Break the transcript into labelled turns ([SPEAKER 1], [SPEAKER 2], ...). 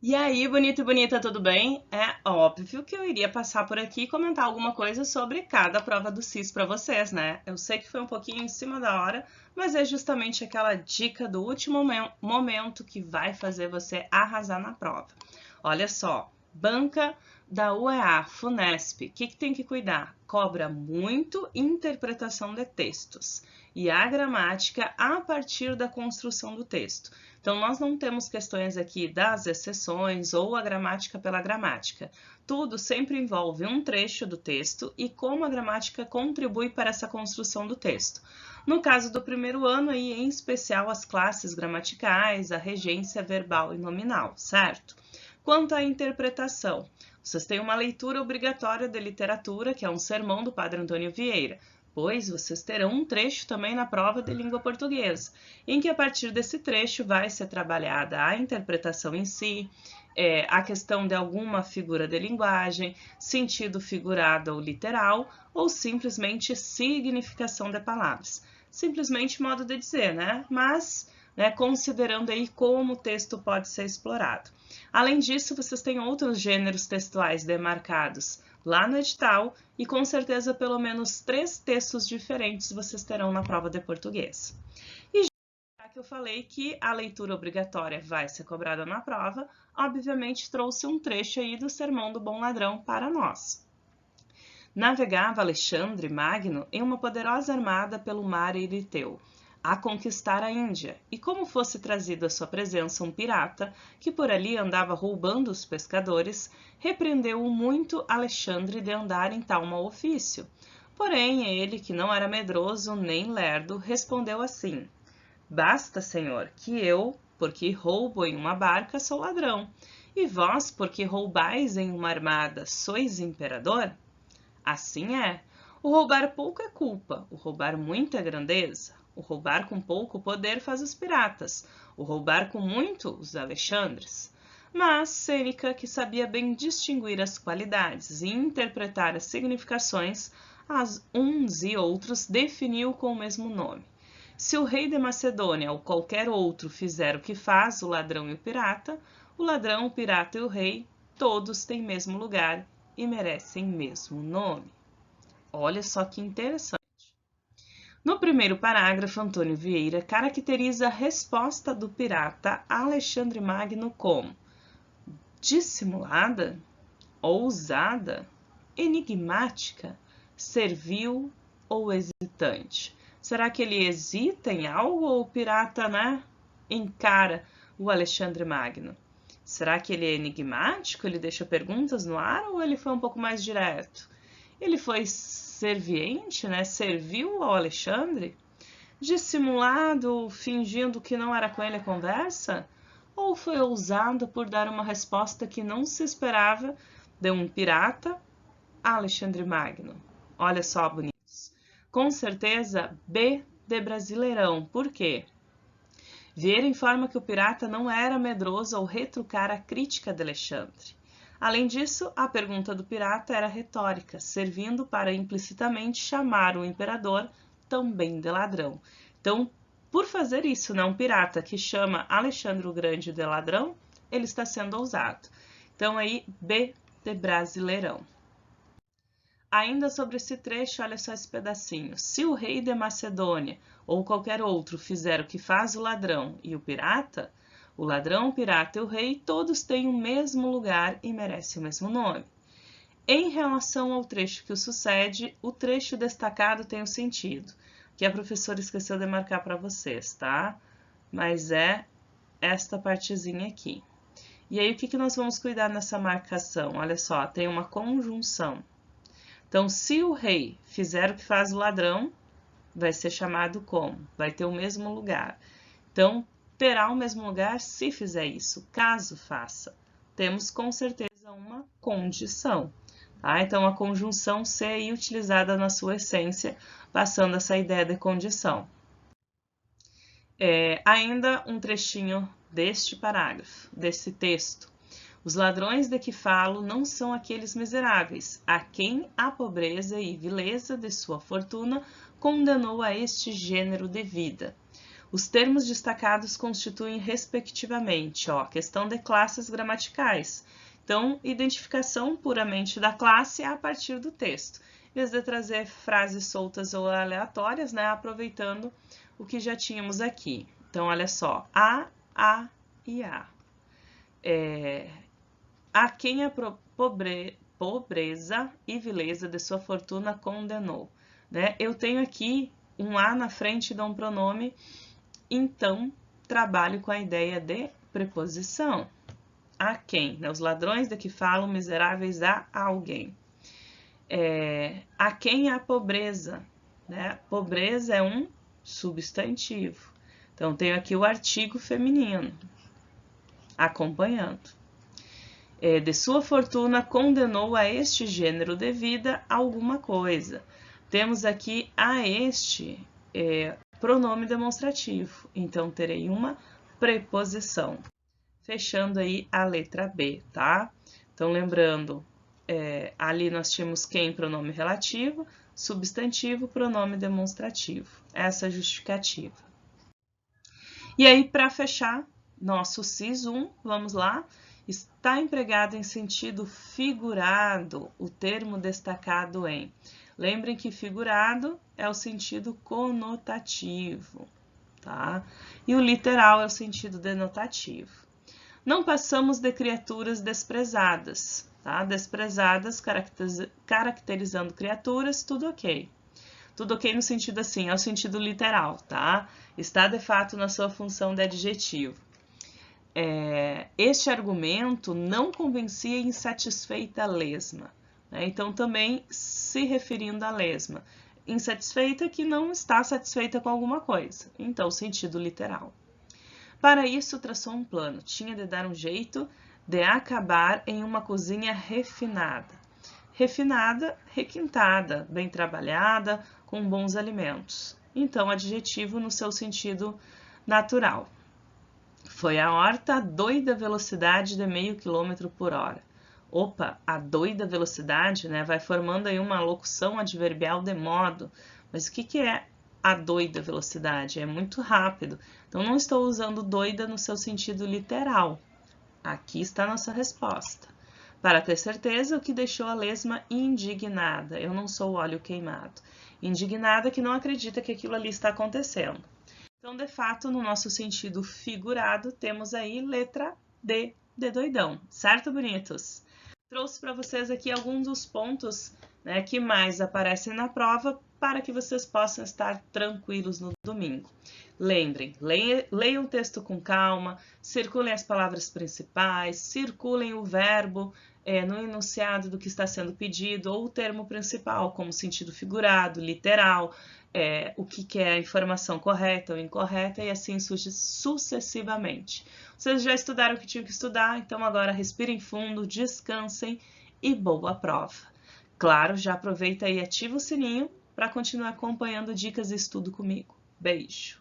[SPEAKER 1] E aí, bonito e bonita, tudo bem? É óbvio que eu iria passar por aqui e comentar alguma coisa sobre cada prova do CIS para vocês, né? Eu sei que foi um pouquinho em cima da hora, mas é justamente aquela dica do último momento que vai fazer você arrasar na prova. Olha só, banca da UEA, FUNESP, o que tem que cuidar? Cobra muito interpretação de textos e a gramática a partir da construção do texto. Então, nós não temos questões aqui das exceções ou a gramática pela gramática. Tudo sempre envolve um trecho do texto e como a gramática contribui para essa construção do texto. No caso do primeiro ano, aí, em especial as classes gramaticais, a regência verbal e nominal, certo? Quanto à interpretação, vocês têm uma leitura obrigatória de literatura, que é um sermão do Padre Antônio Vieira, pois vocês terão um trecho também na prova de língua portuguesa, em que a partir desse trecho vai ser trabalhada a interpretação em si, a questão de alguma figura de linguagem, sentido figurado ou literal, ou simplesmente significação de palavras. Simplesmente modo de dizer, né? Mas, né, considerando aí como o texto pode ser explorado. Além disso, vocês têm outros gêneros textuais demarcados lá no edital e com certeza pelo menos 3 textos diferentes vocês terão na prova de português. E já que eu falei que a leitura obrigatória vai ser cobrada na prova, obviamente trouxe um trecho aí do Sermão do Bom Ladrão para nós. Navegava Alexandre Magno em uma poderosa armada pelo mar Eriteu, a conquistar a Índia, e como fosse trazido à sua presença um pirata, que por ali andava roubando os pescadores, repreendeu-o muito Alexandre de andar em tal mau ofício. Porém, ele, que não era medroso nem lerdo, respondeu assim: Basta, senhor, que eu, porque roubo em uma barca, sou ladrão, e vós, porque roubais em uma armada, sois imperador? Assim é. O roubar pouco é culpa, o roubar muito é grandeza. O roubar com pouco poder faz os piratas, o roubar com muito os Alexandres. Mas Sêneca, que sabia bem distinguir as qualidades e interpretar as significações, as uns e outros definiu com o mesmo nome. Se o rei de Macedônia ou qualquer outro fizer o que faz o ladrão e o ladrão, o pirata e o rei, todos têm mesmo lugar e merecem mesmo nome. Olha só que interessante. No primeiro parágrafo, Antônio Vieira caracteriza a resposta do pirata Alexandre Magno como dissimulada, ousada, enigmática, servil ou hesitante. Será que ele hesita em algo ou o pirata, né, encara o Alexandre Magno? Será que ele é enigmático? Ele deixa perguntas no ar ou ele foi um pouco mais direto? Ele foi serviente, né? Serviu ao Alexandre? Dissimulado, fingindo que não era com ele a conversa? Ou foi ousado por dar uma resposta que não se esperava de um pirata a Alexandre Magno? Olha só, bonitos. Com certeza, B de Brasileirão. Por quê? Vieira informa que o pirata não era medroso ao retrucar a crítica de Alexandre. Além disso, a pergunta do pirata era retórica, servindo para implicitamente chamar o imperador também de ladrão. Então, por fazer isso, um pirata que chama Alexandre o Grande de ladrão, ele está sendo ousado. Então, aí, B de Brasileirão. Ainda sobre esse trecho, olha só esse pedacinho. Se o rei de Macedônia ou qualquer outro fizer o que faz o ladrão e o ladrão, o pirata e o rei, todos têm o mesmo lugar e merecem o mesmo nome. Em relação ao trecho que o sucede, o trecho destacado tem o sentido, que a professora esqueceu de marcar para vocês, tá? Mas é esta partezinha aqui. E aí, o que nós vamos cuidar nessa marcação? Olha só, tem uma conjunção. Então, se o rei fizer o que faz o ladrão, vai ser chamado como? Vai ter o mesmo lugar. Então, terá o mesmo lugar se fizer isso. Caso faça, temos com certeza uma condição. Tá? Então, a conjunção ser utilizada na sua essência, passando essa ideia de condição. Ainda um trechinho deste parágrafo, desse texto. Os ladrões de que falo não são aqueles miseráveis, a quem a pobreza e vileza de sua fortuna condenou a este gênero de vida. Os termos destacados constituem, respectivamente, ó, questão de classes gramaticais. Então, identificação puramente da classe a partir do texto, em vez de trazer frases soltas ou aleatórias, né, aproveitando o que já tínhamos aqui. Então, olha só, a e a. A quem a pobreza e vileza de sua fortuna condenou. Né? Eu tenho aqui um a na frente de um pronome, então trabalho com a ideia de preposição. A quem? Né? Os ladrões de que falam miseráveis a alguém. A quem a pobreza? Né? Pobreza é um substantivo. Então, tenho aqui o artigo feminino acompanhando. De sua fortuna condenou a este gênero de vida alguma coisa. Temos aqui a este pronome demonstrativo, então terei uma preposição. Fechando aí a letra B, tá? Então, lembrando, ali nós tínhamos quem, pronome relativo, substantivo, pronome demonstrativo. Essa é a justificativa. E aí, para fechar, nosso CIS 1, vamos lá. Está empregado em sentido figurado o termo destacado em. Lembrem que figurado é o sentido conotativo, tá? E o literal é o sentido denotativo. Não passamos de criaturas desprezadas, tá? Desprezadas, caracterizando criaturas, tudo ok. Tudo ok no sentido assim, é o sentido literal, tá? Está de fato na sua função de adjetivo. Este argumento não convencia insatisfeita a lesma, né? Então, também se referindo à lesma. Insatisfeita que não está satisfeita com alguma coisa, então, sentido literal. Para isso, traçou um plano, tinha de dar um jeito de acabar em uma cozinha refinada. Refinada, requintada, bem trabalhada, com bons alimentos. Então, adjetivo no seu sentido natural. Foi a horta a doida velocidade de meio quilômetro por hora. Opa, a doida velocidade, né? Vai formando aí uma locução adverbial de modo. Mas o que é a doida velocidade? É muito rápido. Então, não estou usando doida no seu sentido literal. Aqui está a nossa resposta. Para ter certeza, o que deixou a lesma indignada. Eu não sou óleo queimado. Indignada que não acredita que aquilo ali está acontecendo. Então, de fato, no nosso sentido figurado, temos aí letra D de doidão, certo, bonitos? Trouxe para vocês aqui alguns dos pontos, né, que mais aparecem na prova para que vocês possam estar tranquilos no domingo. Lembrem, leiam o texto com calma, circulem as palavras principais, circulem o verbo no enunciado do que está sendo pedido ou o termo principal, como sentido figurado, literal, o que é a informação correta ou incorreta e assim sucessivamente. Vocês já estudaram o que tinham que estudar, então agora respirem fundo, descansem e boa prova. Claro, já aproveita e ativa o sininho para continuar acompanhando dicas de estudo comigo. Beijo!